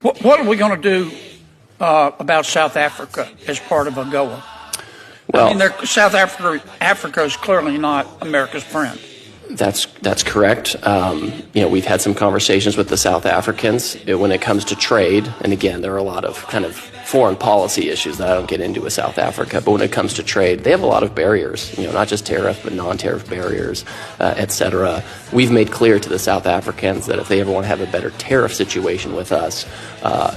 What are we going to do about South Africa as part of AGOA? Well, I mean, South Africa is clearly not America's friend. That's correct. We've had some conversations with the South Africans when it comes to trade, and again, there are a lot of kind of foreign policy issues that I don't get into with South Africa. But when it comes to trade, they have a lot of barriers. Not just tariff, but non-tariff barriers, etc. We've made clear to the South Africans that if they ever want to have a better tariff situation with us,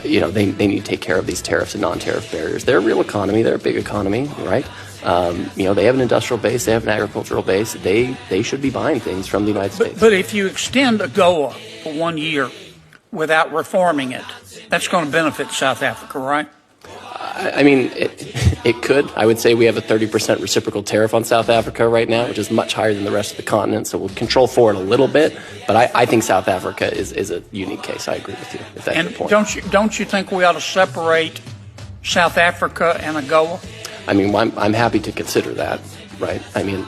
they need to take care of these tariffs and non-tariff barriers. They're a real economy. They're a big economy, right? They have an industrial base, they have an agricultural base. They should be buying things from the United States. But if you extend AGOA for 1 year without reforming it, that's going to benefit South Africa, right? I mean, it could. I would say we have a 30% reciprocal tariff on South Africa right now, which is much higher than the rest of the continent. So we'll control for it a little bit. But I think South Africa is a unique case. I agree with you, if that's your point. Don't you think we ought to separate South Africa and AGOA? I mean, I'm happy to consider that, right? I mean,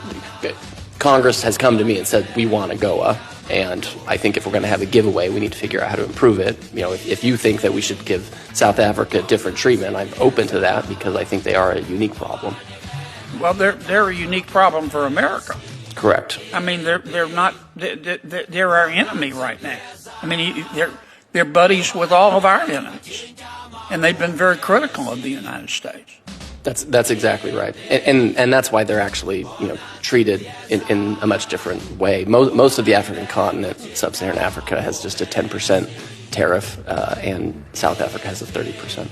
Congress has come to me and said, we want AGOA, and I think if we're going to have a giveaway, we need to figure out how to improve it. If you think that we should give South Africa different treatment, I'm open to that because I think they are a unique problem. Well, they're a unique problem for America. Correct. I mean, they're our enemy right now. I mean, they're buddies with all of our enemies, and they've been very critical of the United States. That's exactly right, and that's why they're actually treated in a much different way. Most of the African continent, sub-Saharan Africa, has just a 10% tariff, and South Africa has a 30%.